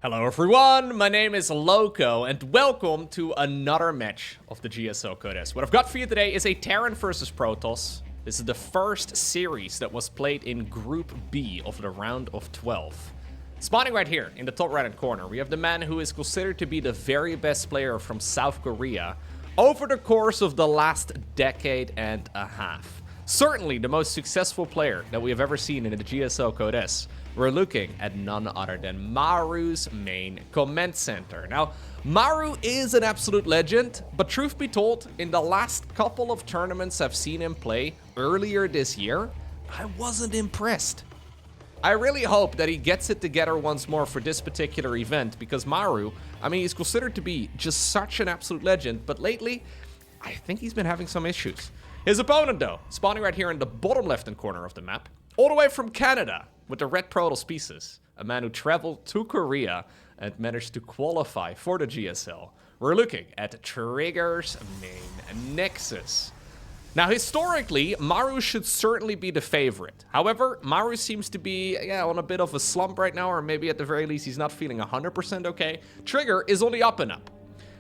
Hello everyone, my name is Lowko, and welcome to another match of the GSL Code S. What I've got for you today is a Terran versus Protoss. This is the first series that was played in Group B of the round of 12. Spawning right here in the top right-hand corner, we have the man who is considered to be the very best player from South Korea over the course of the last decade and a half. Certainly the most successful player that we have ever seen in the GSL Code S. We're looking at none other than Maru's main command center. Now, Maru is an absolute legend, but truth be told, in the last couple of tournaments I've seen him play earlier this year, I wasn't impressed. I really hope that he gets it together once more for this particular event, because Maru, I mean, he's considered to be just such an absolute legend, but lately, I think he's been having some issues. His opponent, though, spawning right here in the bottom left-hand corner of the map, all the way from Canada, with the red Protoss pieces, a man who traveled to Korea and managed to qualify for the GSL. We're looking at Trigger's main Nexus. Now, historically, Maru should certainly be the favorite. However, Maru seems to be on a bit of a slump right now, or maybe at the very least he's not feeling 100% okay. Trigger is on the up and up.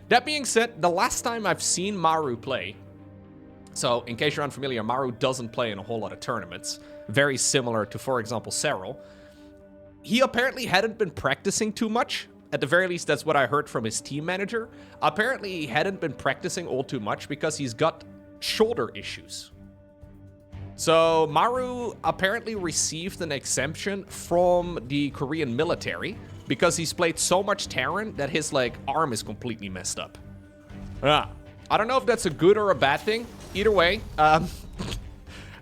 That being said, the last time I've seen Maru play, so in case you're unfamiliar, Maru doesn't play in a whole lot of tournaments. Very similar to, for example, Serral. He apparently hadn't been practicing too much. At the very least, that's what I heard from his team manager. Apparently, he hadn't been practicing all too much because he's got shoulder issues. So, Maru apparently received an exemption from the Korean military because he's played so much Terran that his, arm is completely messed up. I don't know if that's a good or a bad thing. Either way,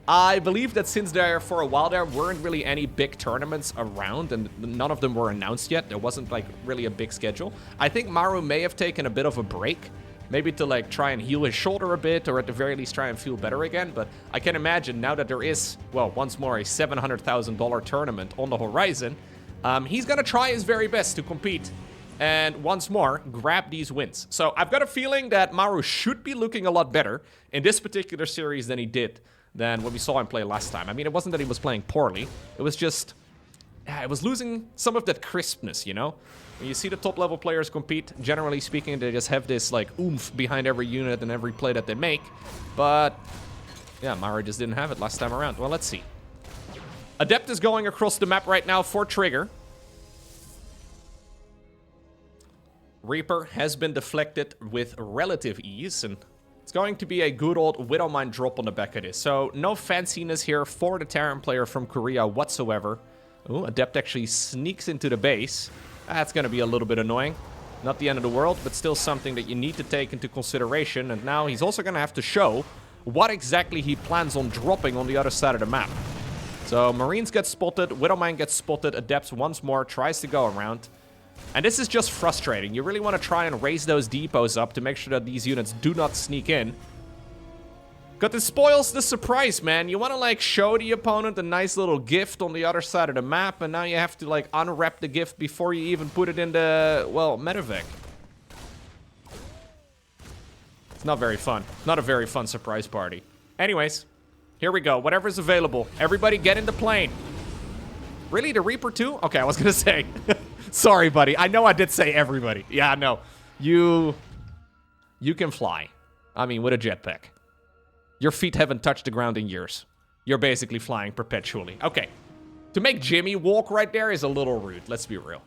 I believe that since for a while there weren't really any big tournaments around and none of them were announced yet, there wasn't really a big schedule. I think Maru may have taken a bit of a break, maybe to try and heal his shoulder a bit, or at the very least try and feel better again. But I can imagine now that there is, well, once more a $700,000 tournament on the horizon, he's gonna try his very best to compete and once more grab these wins. So I've got a feeling that Maru should be looking a lot better in this particular series than he did than what we saw him play last time. I mean, it wasn't that he was playing poorly. It was just, it was losing some of that crispness, you know? When you see the top level players compete, generally speaking, they just have this oomph behind every unit and every play that they make. But yeah, Maru just didn't have it last time around. Well, let's see. Adept is going across the map right now for Trigger. Reaper has been deflected with relative ease, and it's going to be a good old Widowmine drop on the back of this. So no fanciness here for the Terran player from Korea whatsoever. Ooh, Adept actually sneaks into the base. That's going to be a little bit annoying. Not the end of the world, but still something that you need to take into consideration. And now he's also going to have to show what exactly he plans on dropping on the other side of the map. So Marines get spotted, Widowmine gets spotted, Adept once more tries to go around. And this is just frustrating. You really want to try and raise those depots up to make sure that these units do not sneak in. Because this spoils the surprise, man. You want to, show the opponent a nice little gift on the other side of the map, and now you have to, unwrap the gift before you even put it in the, well, medevac. It's not very fun. Not a very fun surprise party. Anyways, here we go. Whatever's available. Everybody get in the plane. Really? The Reaper too? Okay, I was going to say... Sorry, buddy. I know I did say everybody. Yeah, no. You can fly. I mean, with a jetpack. Your feet haven't touched the ground in years. You're basically flying perpetually. Okay. To make Jimmy walk right there is a little rude. Let's be real.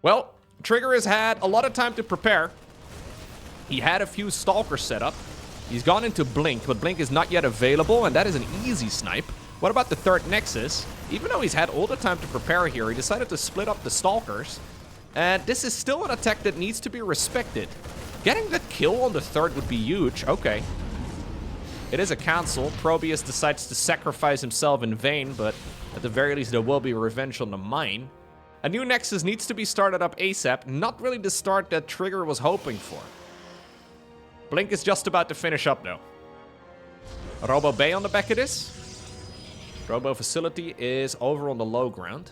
Well, Trigger has had a lot of time to prepare. He had a few Stalkers set up. He's gone into Blink, but Blink is not yet available, and that is an easy snipe. What about the third Nexus? Even though he's had all the time to prepare here, he decided to split up the Stalkers. And this is still an attack that needs to be respected. Getting the kill on the third would be huge. Okay. It is a cancel. Probius decides to sacrifice himself in vain, but at the very least there will be revenge on the mine. A new Nexus needs to be started up ASAP. Not really the start that Trigger was hoping for. Blink is just about to finish up though. Robo Bay on the back of this. Robo Facility is over on the low ground.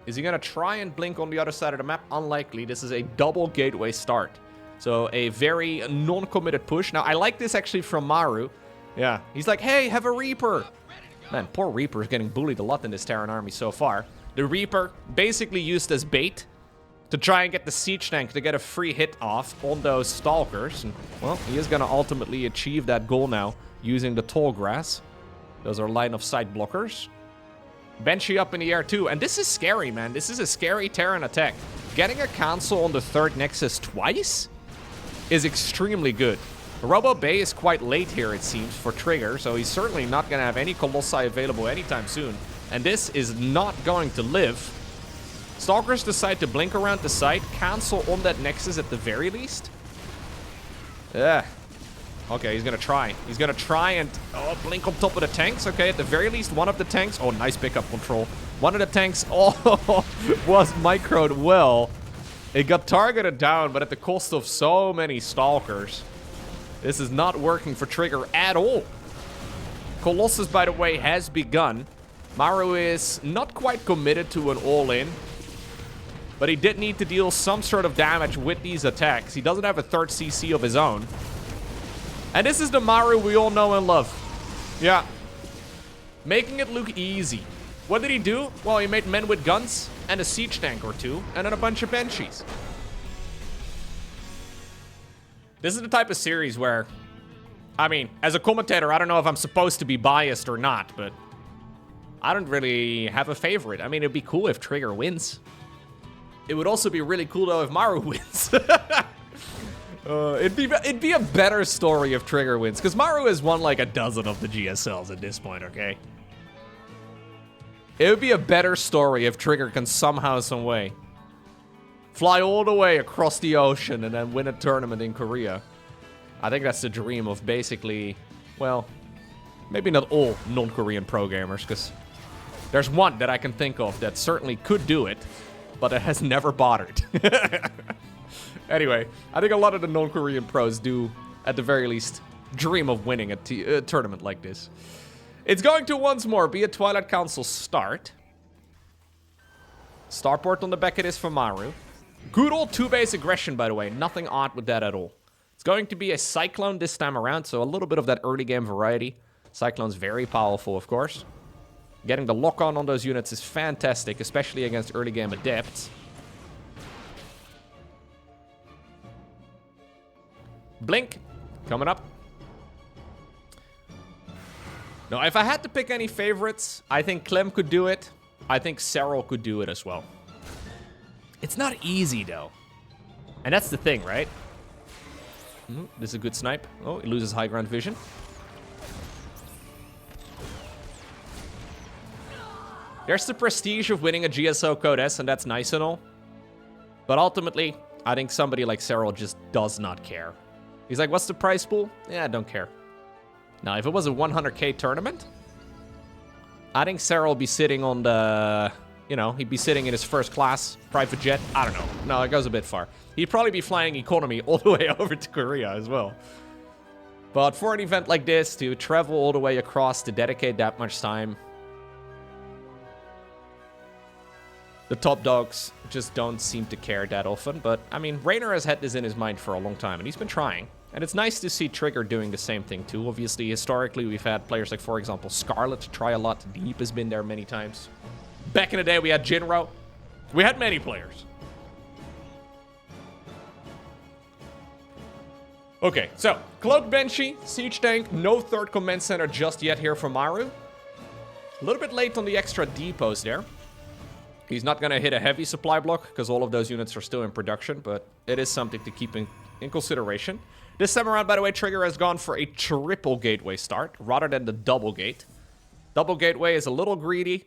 Is he going to try and Blink on the other side of the map? Unlikely. This is a double gateway start. So a very non-committed push. Now, I like this actually from Maru. Yeah, he's like, hey, have a Reaper. Man, poor Reaper is getting bullied a lot in this Terran army so far. The Reaper basically used as bait to try and get the siege tank to get a free hit off on those stalkers. And, well, he is going to ultimately achieve that goal now using the tall grass. Those are line of sight blockers. Banshee up in the air too. And this is scary, man. This is a scary Terran attack. Getting a cancel on the third Nexus twice is extremely good. Robo Bay is quite late here, it seems, for Trigger, so he's certainly not going to have any Colossi available anytime soon. And this is not going to live. Stalkers decide to blink around the site, cancel on that Nexus at the very least. Yeah. Okay, he's going to try. He's going to try and blink on top of the tanks. Okay, at the very least, one of the tanks... Oh, nice pickup control. One of the tanks was microed well. It got targeted down, but at the cost of so many Stalkers. This is not working for Trigger at all. Colossus, by the way, has begun. Maru is not quite committed to an all-in. But he did need to deal some sort of damage with these attacks. He doesn't have a third CC of his own. And this is the Maru we all know and love. Yeah. Making it look easy. What did he do? Well, he made men with guns and a siege tank or two. And then a bunch of Banshees. This is the type of series where... I mean, as a commentator, I don't know if I'm supposed to be biased or not. But I don't really have a favorite. I mean, it'd be cool if Trigger wins. It would also be really cool, though, if Maru wins. It'd be a better story if Trigger wins, because Maru has won like a dozen of the GSLs at this point, okay? It would be a better story if Trigger can somehow, some way fly all the way across the ocean and then win a tournament in Korea. I think that's the dream of basically, well, maybe not all non-Korean pro gamers, because there's one that I can think of that certainly could do it, but it has never bothered. Anyway, I think a lot of the non-Korean pros do, at the very least, dream of winning a tournament like this. It's going to once more be a Twilight Council start. Starport on the back of this for Maru. Good old 2-base aggression, by the way. Nothing odd with that at all. It's going to be a Cyclone this time around, so a little bit of that early game variety. Cyclone's very powerful, of course. Getting the lock-on those units is fantastic, especially against early game adepts. Blink, coming up. Now, if I had to pick any favorites, I think Clem could do it. I think Serral could do it as well. It's not easy, though. And that's the thing, right? This is a good snipe. Oh, he loses high ground vision. There's the prestige of winning a GSL Code S, and that's nice and all. But ultimately, I think somebody like Serral just does not care. He's like, what's the prize pool? Yeah, I don't care. Now, if it was a 100k tournament, I think Serral would be sitting on the... You know, he'd be sitting in his first class private jet. I don't know. No, it goes a bit far. He'd probably be flying economy all the way over to Korea as well. But for an event like this, to travel all the way across, to dedicate that much time... The top dogs just don't seem to care that often, but, I mean, Raynor has had this in his mind for a long time, and he's been trying. And it's nice to see Trigger doing the same thing, too. Obviously, historically, we've had players like, for example, Scarlet try a lot. Deep has been there many times. Back in the day, we had Jinro. We had many players. Okay, so, Cloak Banshee, Siege Tank, no third command center just yet here for Maru. A little bit late on the extra depots there. He's not going to hit a heavy supply block, because all of those units are still in production, but it is something to keep in consideration. This time around, by the way, Trigger has gone for a triple gateway start, rather than the double gate. Double gateway is a little greedy.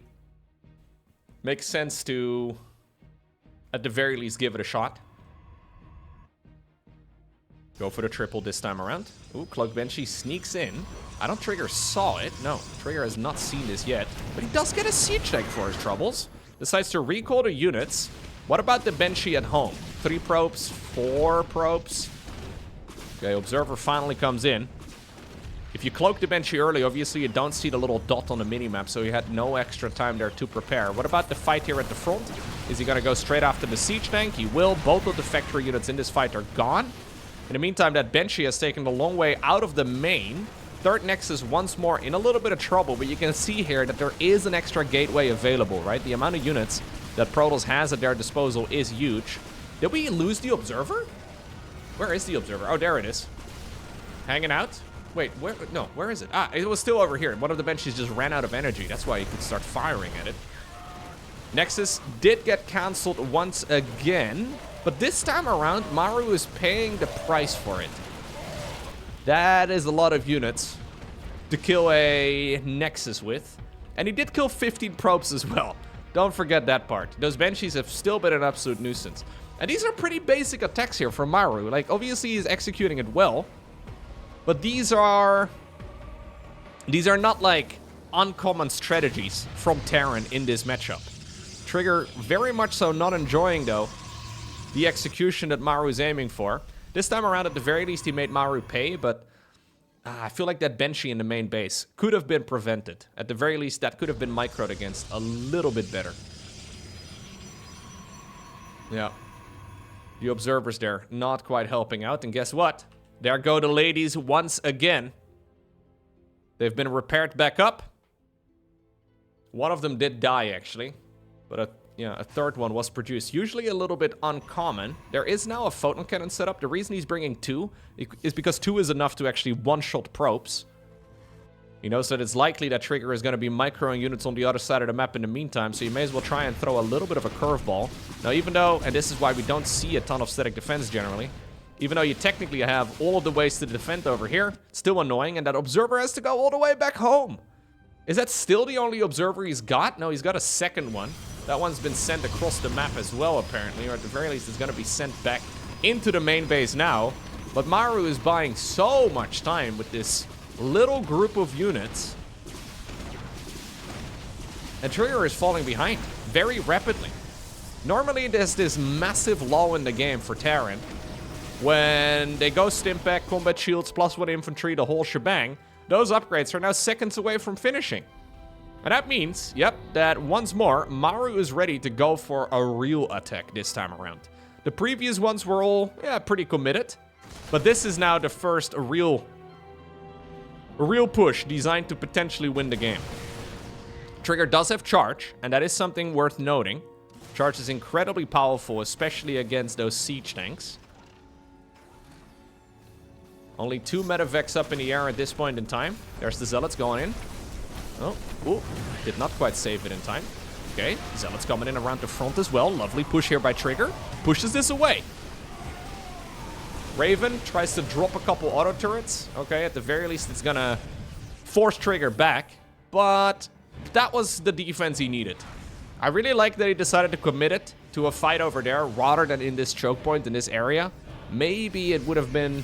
Makes sense to, at the very least, give it a shot. Go for the triple this time around. Ooh, Cloak Banshee sneaks in. I don't Trigger saw it. No, Trigger has not seen this yet. But he does get a siege tank for his troubles. Decides to recall the units. What about the Banshee at home? 3 probes, 4 probes. Okay, Observer finally comes in. If you cloak the Banshee early, obviously you don't see the little dot on the minimap, so you had no extra time there to prepare. What about the fight here at the front? Is he going to go straight after the siege tank? He will. Both of the factory units in this fight are gone. In the meantime, that Banshee has taken the long way out of the main. Third Nexus once more in a little bit of trouble, but you can see here that there is an extra gateway available, right? The amount of units that Protoss has at their disposal is huge. Did we lose the Observer? Where is the Observer? Oh, there it is. Hanging out? Wait, where? No, where is it? Ah, it was still over here. One of the benches just ran out of energy. That's why you could start firing at it. Nexus did get cancelled once again, but this time around, Maru is paying the price for it. That is a lot of units to kill a Nexus with. And he did kill 15 probes as well. Don't forget that part. Those Banshees have still been an absolute nuisance. And these are pretty basic attacks here from Maru. Like, obviously he's executing it well. But these are not like uncommon strategies from Terran in this matchup. Trigger very much so not enjoying, though, the execution that Maru is aiming for. This time around, at the very least, he made Maru pay, but I feel like that Banshee in the main base could have been prevented. At the very least, that could have been microed against a little bit better. Yeah. The observers there not quite helping out, and guess what? There go the ladies once again. They've been repaired back up. One of them did die, actually. But a third one was produced. Usually a little bit uncommon. There is now a photon cannon set up. The reason he's bringing 2 is because 2 is enough to actually one-shot probes. You know, so it's likely that Trigger is going to be microing units on the other side of the map in the meantime, so you may as well try and throw a little bit of a curveball. Now, even though, and this is why we don't see a ton of static defense generally, even though you technically have all of the ways to defend over here, it's still annoying, and that Observer has to go all the way back home. Is that still the only Observer he's got? No, he's got a second one. That one's been sent across the map as well, apparently, or at the very least, it's going to be sent back into the main base now. But Maru is buying so much time with this little group of units. And Trigger is falling behind very rapidly. Normally, there's this massive lull in the game for Terran. When they go Stimpak, combat shields, +1 infantry, the whole shebang, those upgrades are now seconds away from finishing. And that means, yep, that once more, Maru is ready to go for a real attack this time around. The previous ones were all, yeah, pretty committed. But this is now the first real push designed to potentially win the game. Trigger does have charge, and that is something worth noting. Charge is incredibly powerful, especially against those siege tanks. Only 2 medevacs up in the air at this point in time. There's the Zealots going in. Oh, ooh, did not quite save it in time. Okay, Zealots coming in around the front as well. Lovely push here by Trigger. Pushes this away. Raven tries to drop a couple auto turrets. Okay, at the very least, it's gonna force Trigger back. But that was the defense he needed. I really like that he decided to commit it to a fight over there rather than in this choke point in this area. Maybe it would have been...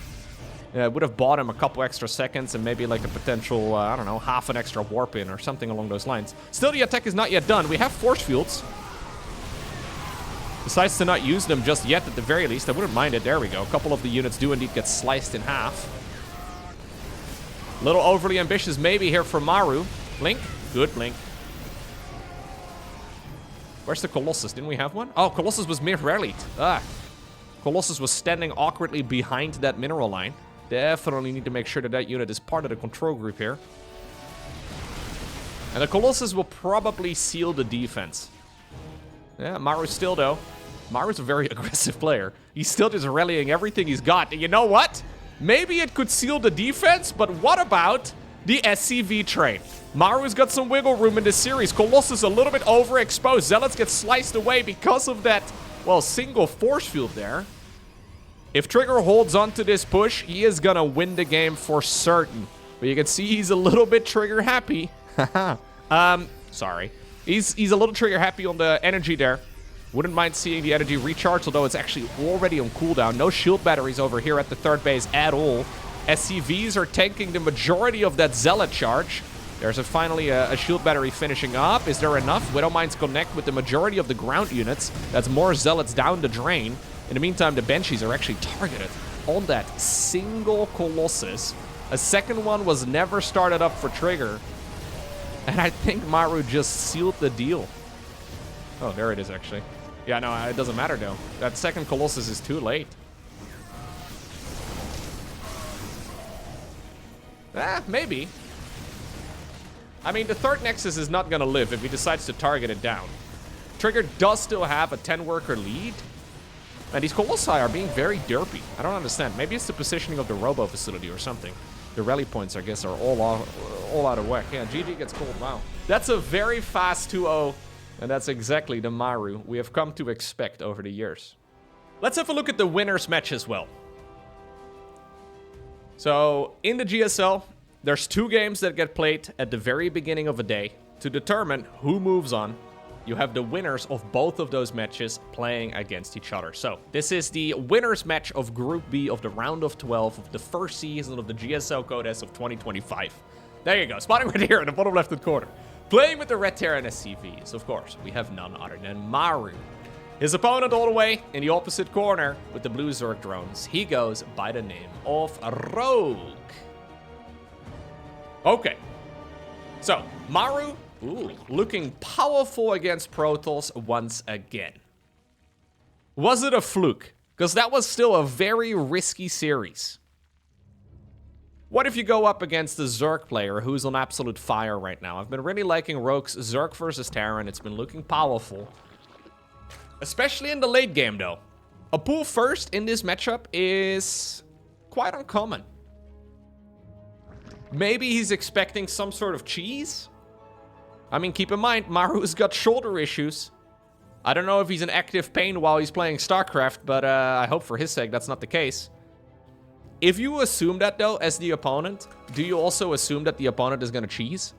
it would have bought him a couple extra seconds and maybe like a potential, I don't know, half an extra warp in or something along those lines. Still, the attack is not yet done. We have force fields. Decides to not use them just yet at the very least. I wouldn't mind it. There we go. A couple of the units do indeed get sliced in half. Little overly ambitious maybe here for Maru. Blink. Good blink. Where's the Colossus? Didn't we have one? Oh, Colossus was mir-rallied. Ah. Colossus was standing awkwardly behind that mineral line. Definitely need to make sure that that unit is part of the control group here. And the Colossus will probably seal the defense. Yeah, Maru still, though. Maru's a very aggressive player. He's still just rallying everything he's got. And you know what? Maybe it could seal the defense, but what about the SCV train? Maru's got some wiggle room in this series. Colossus a little bit overexposed. Zealots get sliced away because of that, well, single force field there. If Trigger holds on to this push, he is gonna win the game for certain. But you can see he's a little bit trigger happy. Sorry. He's a little trigger happy on the energy there. Wouldn't mind seeing the energy recharge, although it's actually already on cooldown. No shield batteries over here at the third base at all. SCVs are tanking the majority of that Zealot charge. There's finally a shield battery finishing up. Is there enough? Widowmines connect with the majority of the ground units. That's more Zealots down the drain. In the meantime, the Banshees are actually targeted on that single Colossus. A second one was never started up for Trigger. And I think Maru just sealed the deal. Oh, there it is, actually. Yeah, no, it doesn't matter, though. That second Colossus is too late. Maybe. I mean, the third Nexus is not gonna live if he decides to target it down. Trigger does still have a 10-worker lead. And these Colossi are being very derpy. I don't understand. Maybe it's the positioning of the Robo facility or something. The rally points, I guess, are all out of whack. Yeah, GG gets cold. Wow. That's a very fast 2-0. And that's exactly the Maru we have come to expect over the years. Let's have a look at the winner's match as well. So, in the GSL, there's 2 games that get played at the very beginning of a day to determine who moves on. You have the winners of both of those matches playing against each other. So, this is the winner's match of Group B of the round of 12 of the first season of the GSL Code S of 2025. There you go, spotting right here in the bottom left-hand corner. Playing with the Red Terran SCVs, of course, we have none other than Maru. His opponent all the way in the opposite corner with the blue Zerg drones. He goes by the name of Rogue. Okay. So, Maru, looking powerful against Protoss once again. Was it a fluke? Because that was still a very risky series. What if you go up against the Zerg player who's on absolute fire right now? I've been really liking Rogue's Zerg versus Terran. It's been looking powerful. Especially in the late game, though. A pull first in this matchup is quite uncommon. Maybe he's expecting some sort of cheese? I mean, keep in mind, Maru's got shoulder issues. I don't know if he's in active pain while he's playing StarCraft, but I hope for his sake that's not the case. If you assume that, though, as the opponent, do you also assume that the opponent is going to cheese?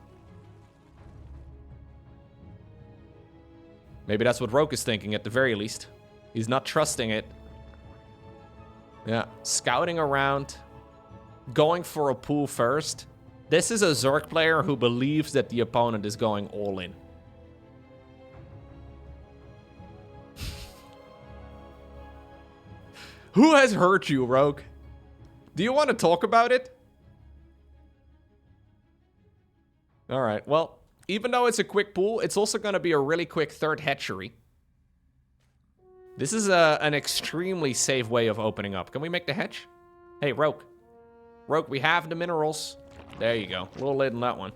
Maybe that's what Rogue is thinking at the very least. He's not trusting it. Yeah, scouting around, going for a pull first. This is a Zerg player who believes that the opponent is going all in. Who has hurt you, Rogue? Do you want to talk about it? Alright, well, even though it's a quick pull, it's also going to be a really quick third hatchery. This is an extremely safe way of opening up. Can we make the hatch? Hey, Rogue. Rogue, we have the minerals. There you go. A little late on that one.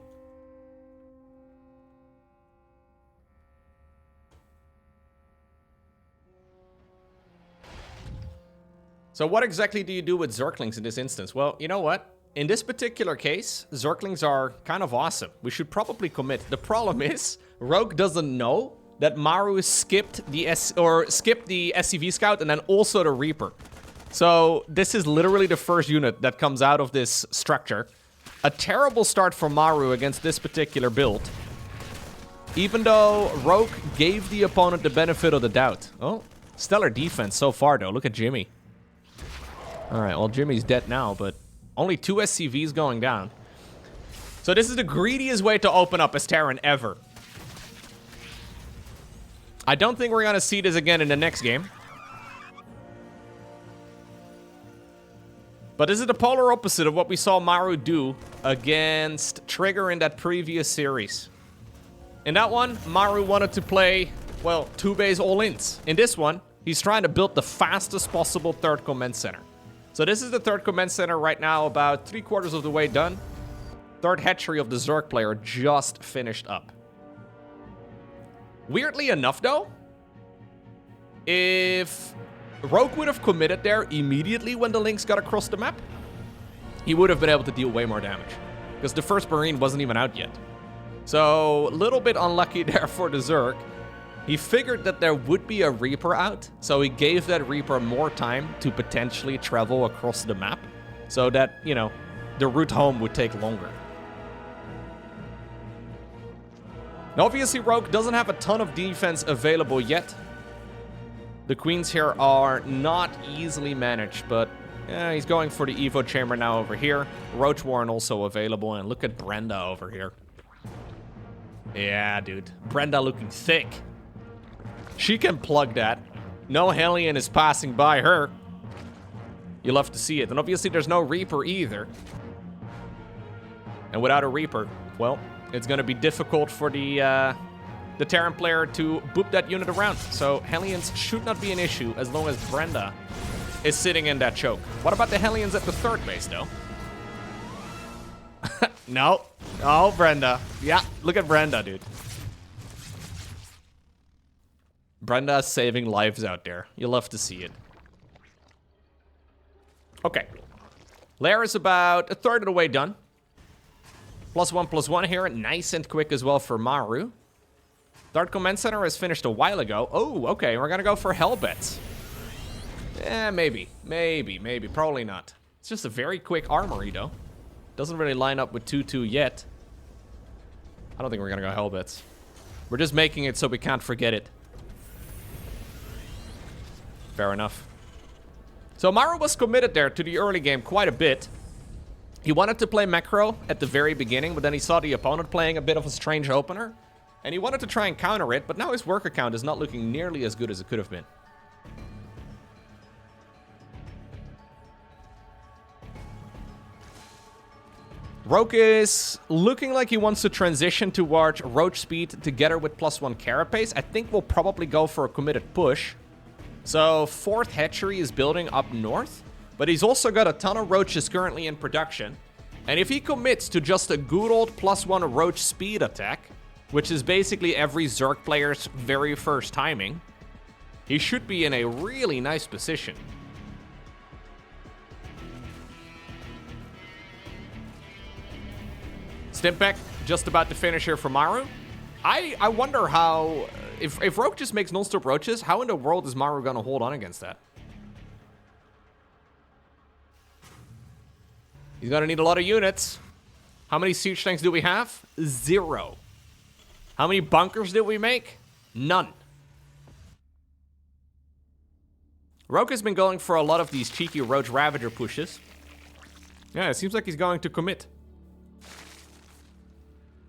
So what exactly do you do with Zerglings in this instance? Well, you know what? In this particular case, Zerglings are kind of awesome. We should probably commit. The problem is, Rogue doesn't know that Maru skipped the SCV Scout and then also the Reaper. So this is literally the first unit that comes out of this structure. A terrible start for Maru against this particular build. Even though Rogue gave the opponent the benefit of the doubt. Oh, stellar defense so far though. Look at Jimmy. Alright, well Jimmy's dead now, but only 2 SCVs going down. So this is the greediest way to open up as Terran ever. I don't think we're going to see this again in the next game. But this is the polar opposite of what we saw Maru do against Trigger in that previous series. In that one, Maru wanted to play, well, 2-base all-ins. In this one, he's trying to build the fastest possible third command center. So this is the third command center right now, about 3/4 of the way done. Third hatchery of the Zerg player just finished up. Weirdly enough, though, if Rogue would have committed there immediately when the links got across the map, he would have been able to deal way more damage. Because the first Marine wasn't even out yet. So, a little bit unlucky there for the Zerg. He figured that there would be a Reaper out, so he gave that Reaper more time to potentially travel across the map, so that, you know, the route home would take longer. Now, obviously, Rogue doesn't have a ton of defense available yet. The Queens here are not easily managed, but he's going for the Evo Chamber now over here. Roach Warren also available, and look at Brenda over here. Yeah, dude. Brenda looking thick. She can plug that. No Hellion is passing by her. You love to see it. And obviously there's no Reaper either. And without a Reaper, well, it's going to be difficult for the Terran player to boop that unit around. So Hellions should not be an issue as long as Brenda is sitting in that choke. What about the Hellions at the third base, though? No. Oh, Brenda. Yeah, look at Brenda, dude. Brenda saving lives out there. You'll love to see it. Okay. Lair is about a third of the way done. +1/+1 here. Nice and quick as well for Maru. Third Command Center is finished a while ago. Oh, okay. We're going to go for Hellbets. Maybe. Maybe. Probably not. It's just a very quick armory, though. Doesn't really line up with 2-2 yet. I don't think we're going to go Hellbets. We're just making it so we can't forget it. Fair enough. So Maru was committed there to the early game quite a bit. He wanted to play macro at the very beginning, but then he saw the opponent playing a bit of a strange opener. And he wanted to try and counter it, but now his work account is not looking nearly as good as it could have been. Rogue is looking like he wants to transition towards Roach Speed together with +1 Carapace. I think we'll probably go for a committed push. So, 4th Hatchery is building up north, but he's also got a ton of Roaches currently in production. And if he commits to just a good old +1 Roach Speed attack, which is basically every Zerg player's very first timing, he should be in a really nice position. Stimpec just about to finish here for Maru. I wonder how... If Rogue just makes non-stop Roaches, how in the world is Maru going to hold on against that? He's going to need a lot of units. How many siege tanks do we have? 0. How many bunkers did we make? None. Rogue has been going for a lot of these cheeky Roach Ravager pushes. Yeah, it seems like he's going to commit.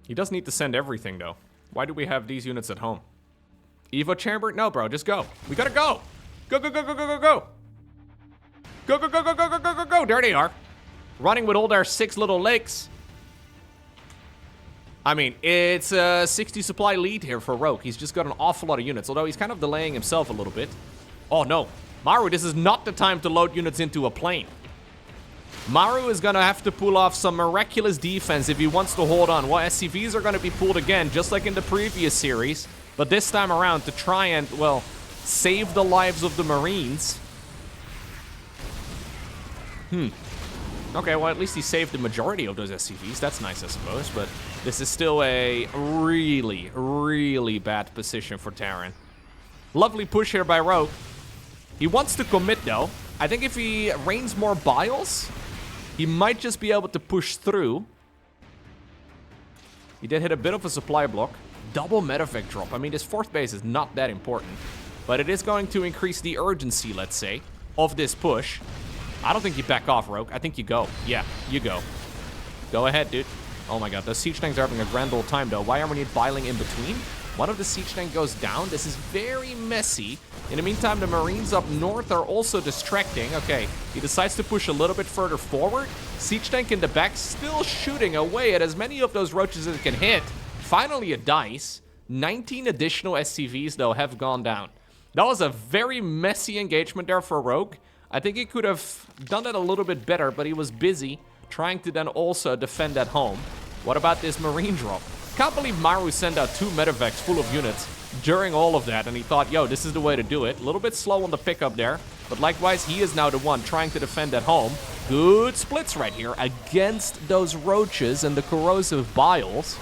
He does need to send everything, though. Why do we have these units at home? Evo Chamber? No, bro, just go. We gotta go. Go. Go. There they are. Running with all their 6 little legs. I mean, it's a 60 supply lead here for Rogue. He's just got an awful lot of units, although he's kind of delaying himself a little bit. Oh, no. Maru, this is not the time to load units into a plane. Maru is going to have to pull off some miraculous defense if he wants to hold on. Well, SCVs are going to be pulled again, just like in the previous series. But this time around to try and, well, save the lives of the Marines. Okay, well, at least he saved the majority of those SCVs. That's nice, I suppose. But this is still a really, really bad position for Terran. Lovely push here by Rogue. He wants to commit, though. I think if he rains more Biles, he might just be able to push through. He did hit a bit of a supply block. Double medevac drop. I mean, this 4th base is not that important. But it is going to increase the urgency, let's say, of this push. I don't think you back off, Rogue. I think you go. Yeah, you go. Go ahead, dude. Oh my god, those siege tanks are having a grand old time, though. Why aren't we biling in between? One of the siege tank goes down. This is very messy. In the meantime, the Marines up north are also distracting. Okay, he decides to push a little bit further forward. Siege tank in the back still shooting away at as many of those Roaches as it can hit. Finally, it dies. 19 additional SCVs, though, have gone down. That was a very messy engagement there for Rogue. I think he could have done it a little bit better, but he was busy trying to then also defend at home. What about this Marine drop? Can't believe Maru sent out 2 medevacs full of units during all of that, and he thought, yo, this is the way to do it. A little bit slow on the pickup there, but likewise, he is now the one trying to defend at home. Good splits right here against those Roaches and the corrosive Biles.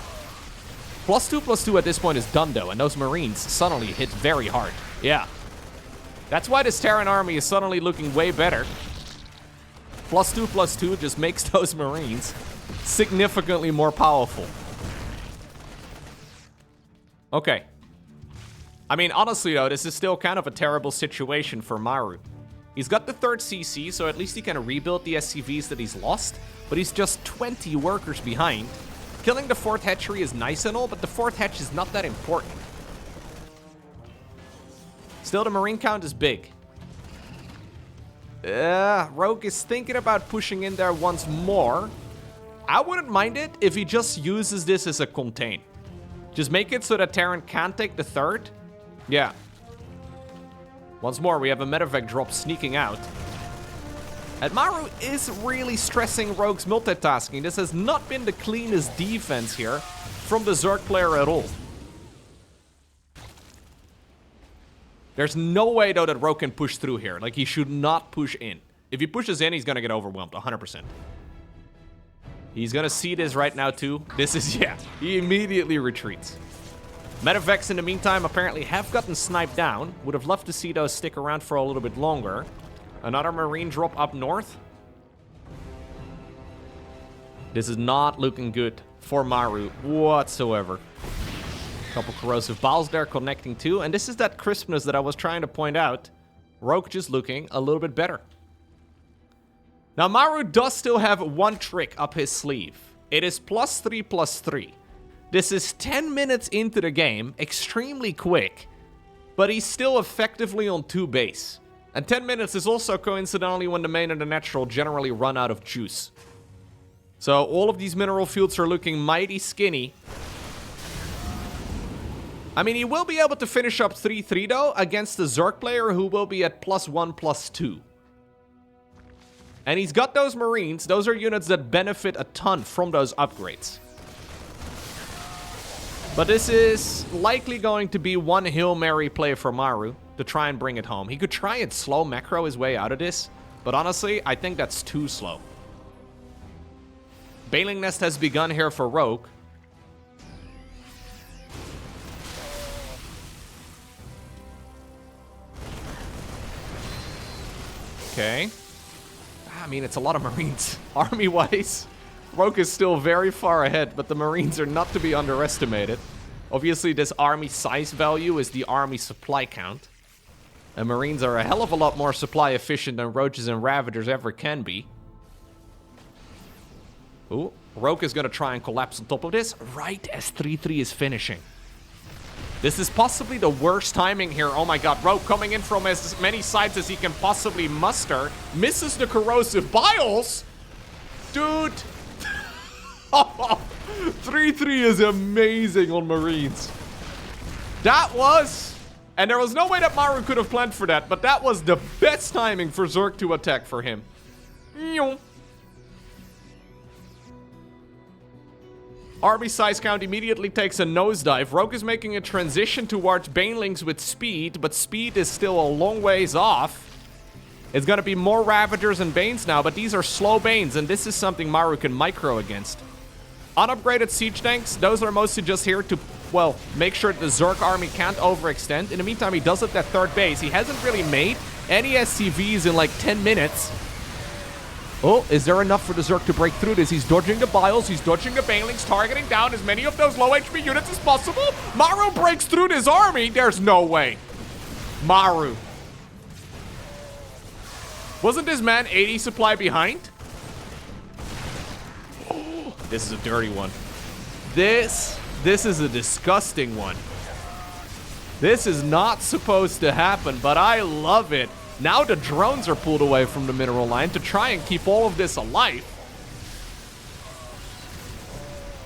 +2/+2 at this point is done, though, and those Marines suddenly hit very hard. Yeah. That's why this Terran army is suddenly looking way better. +2/+2 just makes those Marines significantly more powerful. Okay. I mean, honestly, though, this is still kind of a terrible situation for Maru. He's got the 3rd CC, so at least he can rebuild the SCVs that he's lost, but he's just 20 workers behind. Killing the 4th hatchery is nice and all, but the 4th hatch is not that important. Still, the Marine count is big. Rogue is thinking about pushing in there once more. I wouldn't mind it if he just uses this as a contain. Just make it so that Terran can't take the 3rd. Yeah. Once more, we have a medevac drop sneaking out. And Maru is really stressing Rogue's multitasking. This has not been the cleanest defense here from the Zerg player at all. There's no way, though, that Rogue can push through here. Like, he should not push in. If he pushes in, he's going to get overwhelmed, 100%. He's going to see this right now, too. This is, yeah, he immediately retreats. Medevacs, in the meantime, apparently have gotten sniped down. Would have loved to see those stick around for a little bit longer. Another Marine drop up north. This is not looking good for Maru whatsoever. Couple corrosive balls there connecting too. And this is that crispness that I was trying to point out. Rogue just looking a little bit better. Now, Maru does still have one trick up his sleeve. It is +3/+3. This is 10 minutes into the game, extremely quick, but he's still effectively on 2 base. And 10 minutes is also coincidentally when the main and the natural generally run out of juice. So all of these mineral fields are looking mighty skinny. I mean, he will be able to finish up 3-3 though against the Zerg player who will be at +1/+2. And he's got those Marines. Those are units that benefit a ton from those upgrades. But this is likely going to be one Hail Mary play for Maru to try and bring it home. He could try and slow macro his way out of this, but honestly, I think that's too slow. Bailing Nest has begun here for Rogue. Okay. I mean, it's a lot of Marines. Army-wise, Rogue is still very far ahead, but the Marines are not to be underestimated. Obviously, this army size value is the army supply count. And Marines are a hell of a lot more supply efficient than Roaches and Ravagers ever can be. Ooh, Rogue is going to try and collapse on top of this right as 3-3 is finishing. This is possibly the worst timing here. Oh my god, Rogue coming in from as many sides as he can possibly muster. Misses the corrosive biles. Dude. 3-3 is amazing on Marines. That was... And there was no way that Maru could have planned for that, but that was the best timing for Zerg to attack for him. Army size count immediately takes a nosedive. Rogue is making a transition towards Banelings with speed, but speed is still a long ways off. It's gonna be more Ravagers and Banes now, but these are slow Banes, and this is something Maru can micro against. Unupgraded siege tanks, those are mostly just here to, well, make sure that the Zerg army can't overextend. In the meantime, he does it at third base. He hasn't really made any SCVs in like 10 minutes. Oh, is there enough for the Zerg to break through this? He's dodging the Biles, he's dodging the Banelings, targeting down as many of those low HP units as possible. Maru breaks through this army. There's no way. Maru. Wasn't this man 80 supply behind? Oh, this is a dirty one. This is a disgusting one. This is not supposed to happen, but I love it. Now the drones are pulled away from the mineral line to try and keep all of this alive.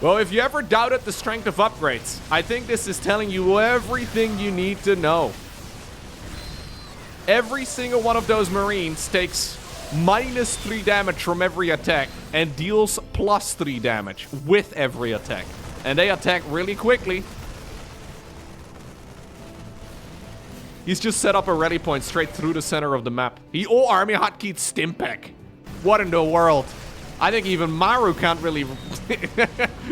Well, if you ever doubted the strength of upgrades, I think this is telling you everything you need to know. Every single one of those Marines takes -3 damage from every attack and deals +3 damage with every attack. And they attack really quickly. He's just set up a rally point straight through the center of the map. He army hotkeyed Stimpack. What in the world? I think even Maru can't really...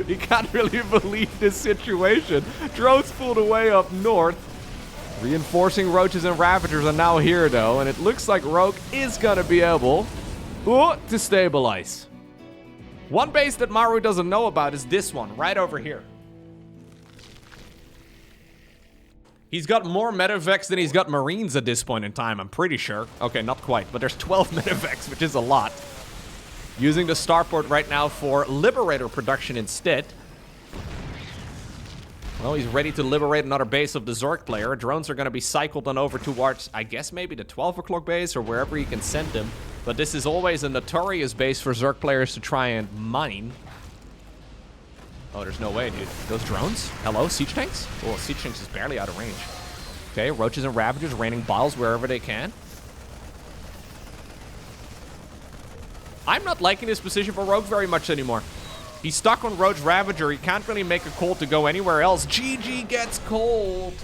he can't really believe this situation. Drones pulled away up north. Reinforcing Roaches and Ravagers are now here though. And it looks like Rogue is gonna be able to stabilize. One base that Maru doesn't know about is this one, right over here. He's got more medevacs than he's got Marines at this point in time, I'm pretty sure. Okay, not quite, but there's 12 medevacs, which is a lot. Using the starport right now for Liberator production instead. Well, he's ready to liberate another base of the Zerg player. Drones are going to be cycled on over towards, I guess, maybe the 12 o'clock base or wherever he can send them. But this is always a notorious base for Zerg players to try and mine. Oh, there's no way, dude. Those drones? Hello, siege tanks? Oh, siege tanks is barely out of range. Okay, Roaches and Ravagers raining biles wherever they can. I'm not liking this position for Rogue very much anymore. He's stuck on Roach Ravager. He can't really make a call to go anywhere else. GG gets cold.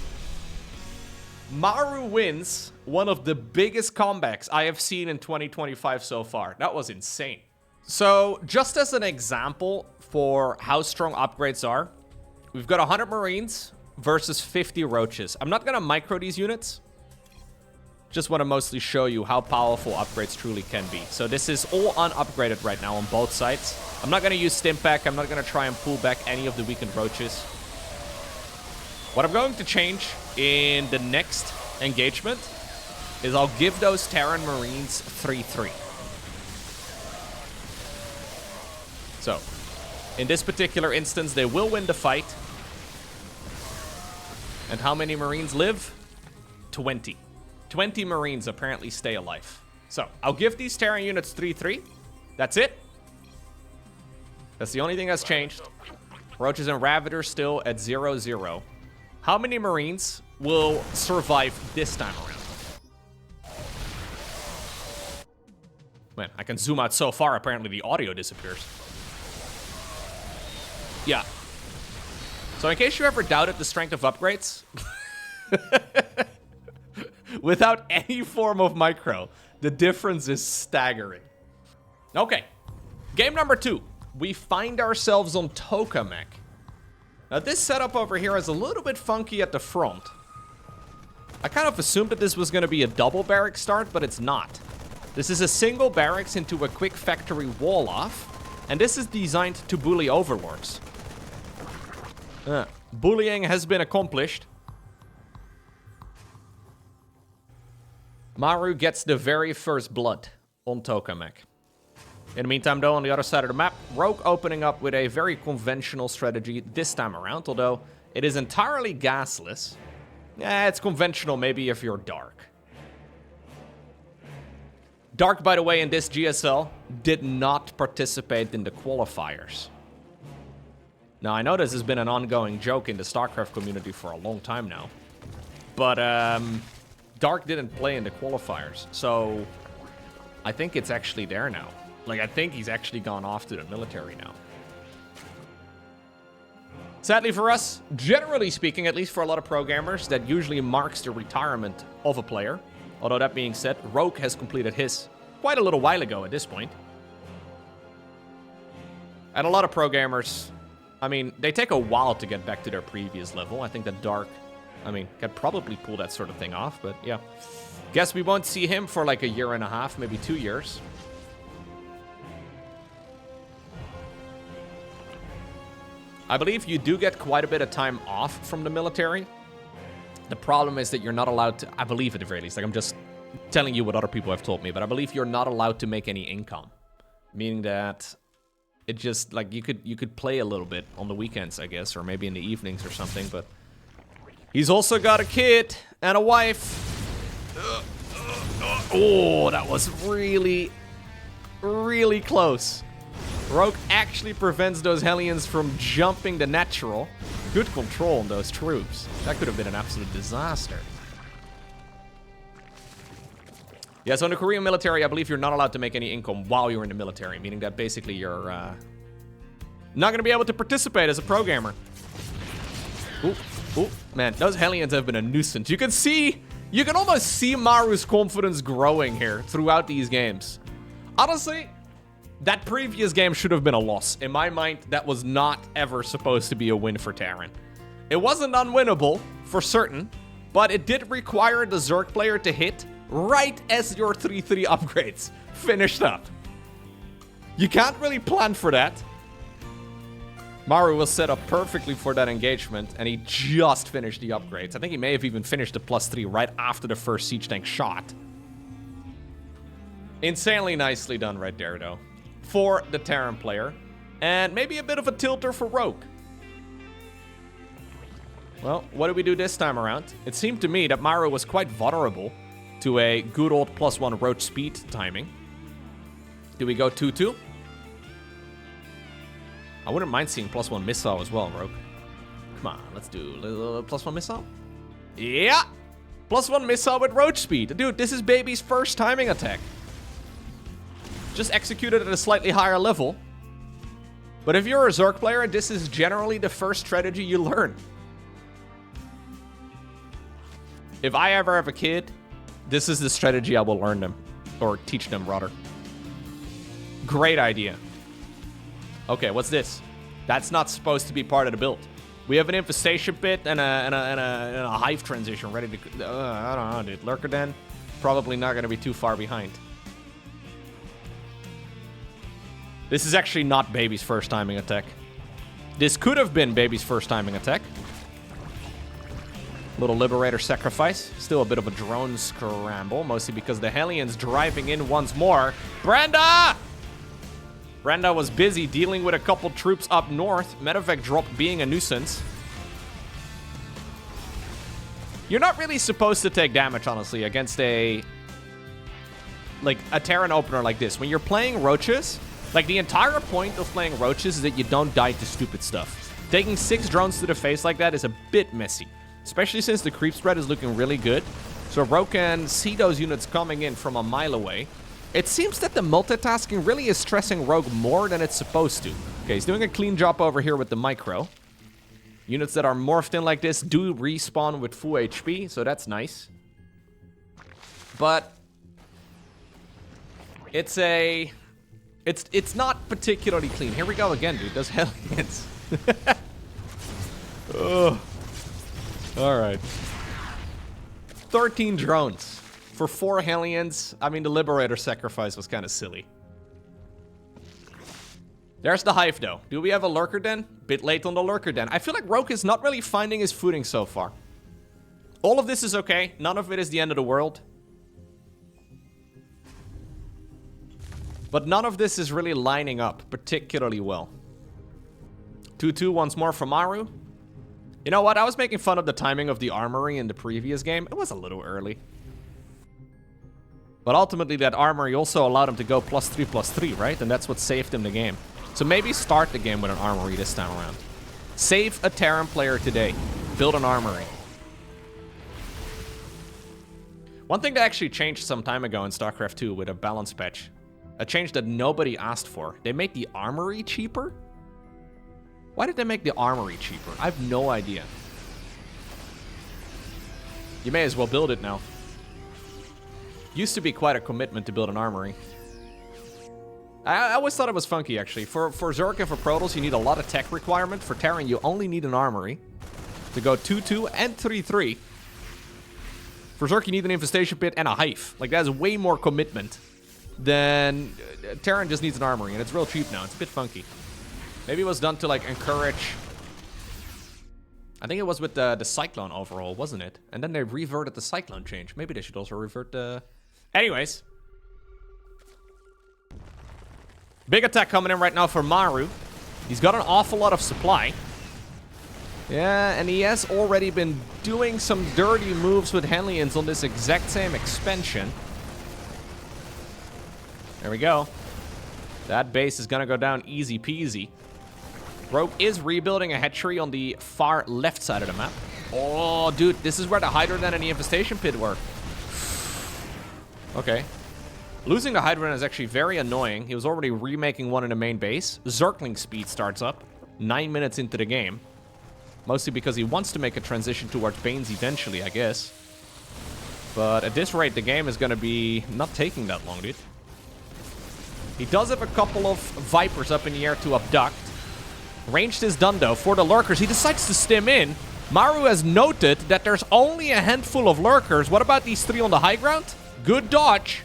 Maru wins one of the biggest comebacks I have seen in 2025 so far. That was insane. So, just as an example for how strong upgrades are, we've got 100 Marines versus 50 Roaches. I'm not going to micro these units. Just want to mostly show you how powerful upgrades truly can be. So this is all unupgraded right now on both sides. I'm not going to use Stimpak. I'm not going to try and pull back any of the weakened Roaches. What I'm going to change in the next engagement is I'll give those Terran Marines 3-3. So, in this particular instance, they will win the fight. And how many Marines live? 20. 20 Marines apparently stay alive. So, I'll give these Terran units 3-3. That's it. That's the only thing that's changed. Roaches and Ravagers still at 0-0. How many Marines will survive this time around? Man, I can zoom out so far, apparently the audio disappears. Yeah. So in case you ever doubted the strength of upgrades, without any form of micro, the difference is staggering. Okay, game number 2. We find ourselves on Tokamak. Now this setup over here is a little bit funky at the front. I kind of assumed that this was going to be a double barrack start, but it's not. This is a single barracks into a quick factory wall off, and this is designed to bully overlords. Bullying has been accomplished. Maru gets the very first blood on Tokamak. In the meantime, though, on the other side of the map, Rogue opening up with a very conventional strategy this time around, although it is entirely gasless. Yeah, it's conventional maybe if you're Dark. Dark, by the way, in this GSL, did not participate in the qualifiers. Now, I know this has been an ongoing joke in the StarCraft community for a long time now. But, Dark didn't play in the qualifiers, so I think it's actually there now. Like, I think he's actually gone off to the military now. Sadly for us, generally speaking, at least for a lot of pro gamers, that usually marks the retirement of a player. Although that being said, Rogue has completed his quite a little while ago at this point. And a lot of pro gamers, I mean, they take a while to get back to their previous level. I think that Dark, I mean, can probably pull that sort of thing off, but yeah. Guess we won't see him for like a year and a half, maybe 2 years. I believe you do get quite a bit of time off from the military. The problem is that you're not allowed to, I believe at the very least, like I'm just telling you what other people have told me, but I believe you're not allowed to make any income. Meaning that it just, like, you could play a little bit on the weekends, I guess, or maybe in the evenings or something, but he's also got a kid and a wife. Oh, that was really, really close. Rogue actually prevents those Hellions from jumping the natural. Good control on those troops. That could have been an absolute disaster. Yeah, so in the Korean military, I believe you're not allowed to make any income while you're in the military, meaning that basically you're not going to be able to participate as a pro gamer. Ooh, man, those Hellions have been a nuisance. You can almost see Maru's confidence growing here throughout these games. Honestly, that previous game should have been a loss. In my mind, that was not ever supposed to be a win for Terran. It wasn't unwinnable, for certain, but it did require the Zerg player to hit right as your 3-3 upgrades finished up. You can't really plan for that. Maru was set up perfectly for that engagement, and he just finished the upgrades. I think he may have even finished the +3 right after the first siege tank shot. Insanely nicely done right there, though, for the Terran player, and maybe a bit of a tilter for Rogue. Well, what did we do this time around? It seemed to me that Maru was quite vulnerable to a good old +1 roach speed timing. Do we go 2-2? I wouldn't mind seeing +1 missile as well, Rogue. Come on, let's do a +1 missile. Yeah! +1 missile with roach speed. Dude, this is baby's first timing attack. just executed at a slightly higher level. But if you're a Zerg player, this is generally the first strategy you learn. If I ever have a kid, this is the strategy I will learn them. Or teach them, rather. Great idea. Okay, what's this? That's not supposed to be part of the build. We have an infestation pit and a hive transition ready to... I don't know, dude. Lurker Den, probably not going to be too far behind. This is actually not Baby's first timing attack. This could have been Baby's first timing attack. Little Liberator sacrifice. Still a bit of a drone scramble, mostly because the Hellions driving in once more. Brenda! Brenda was busy dealing with a couple troops up north. Medevac drop being a nuisance. You're not really supposed to take damage, honestly, against a Terran opener like this. When you're playing Roaches... Like, the entire point of playing Roaches is that you don't die to stupid stuff. Taking 6 drones to the face like that is a bit messy. Especially since the creep spread is looking really good. So Rogue can see those units coming in from a mile away. It seems that the multitasking really is stressing Rogue more than it's supposed to. Okay, he's doing a clean job over here with the micro. Units that are morphed in like this do respawn with full HP, so that's nice. But... It's not particularly clean. Here we go again, dude. Those Hellions. Oh. Alright. 13 drones. For 4 Hellions. I mean, the Liberator sacrifice was kind of silly. There's the Hive, though. Do we have a Lurker Den? Bit late on the Lurker Den. I feel like Rogue is not really finding his footing so far. All of this is okay. None of it is the end of the world. But none of this is really lining up particularly well. 2-2 once more from Maru. You know what? I was making fun of the timing of the armory in the previous game. It was a little early. But ultimately, that armory also allowed him to go +3/+3, right? And that's what saved him the game. So maybe start the game with an armory this time around. Save a Terran player today. Build an armory. One thing that actually changed some time ago in StarCraft 2 with a balance patch. A change that nobody asked for. They made the armory cheaper? Why did they make the armory cheaper? I have no idea. You may as well build it now. Used to be quite a commitment to build an armory. I always thought it was funky, actually. For Zerg and for Protoss, you need a lot of tech requirement. For Terran, you only need an armory. To go 2-2 and 3-3. For Zerg, you need an infestation pit and a hive. Like, that's way more commitment. Then Terran just needs an armory, and it's real cheap now. It's a bit funky. Maybe it was done to, like, encourage... I think it was with the Cyclone overall, wasn't it? And then they reverted the Cyclone change. Maybe they should also revert the... Anyways. Big attack coming in right now for Maru. He's got an awful lot of supply. Yeah, and he has already been doing some dirty moves with Hellions on this exact same expansion. There we go. That base is gonna go down easy peasy. Rogue is rebuilding a hatchery on the far left side of the map. Oh, dude, this is where the Hydra Den and the infestation pit were. Okay. Losing the Hydra Den is actually very annoying. He was already remaking one in the main base. Zergling speed starts up 9 minutes into the game. Mostly because he wants to make a transition towards Banes eventually, I guess. But at this rate, the game is gonna be not taking that long, dude. He does have a couple of Vipers up in the air to abduct. Ranged is done, though. For the Lurkers, he decides to stim in. Maru has noted that there's only a handful of Lurkers. What about these 3 on the high ground? Good dodge.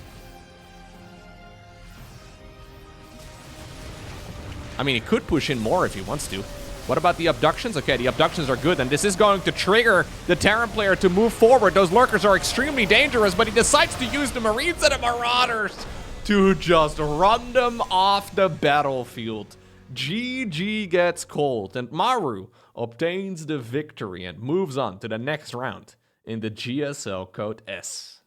I mean, he could push in more if he wants to. What about the abductions? Okay, the abductions are good, and this is going to trigger the Terran player to move forward. Those Lurkers are extremely dangerous, but he decides to use the Marines and the Marauders to just run them off the battlefield. GG gets cold, and Maru obtains the victory and moves on to the next round in the GSL Code S.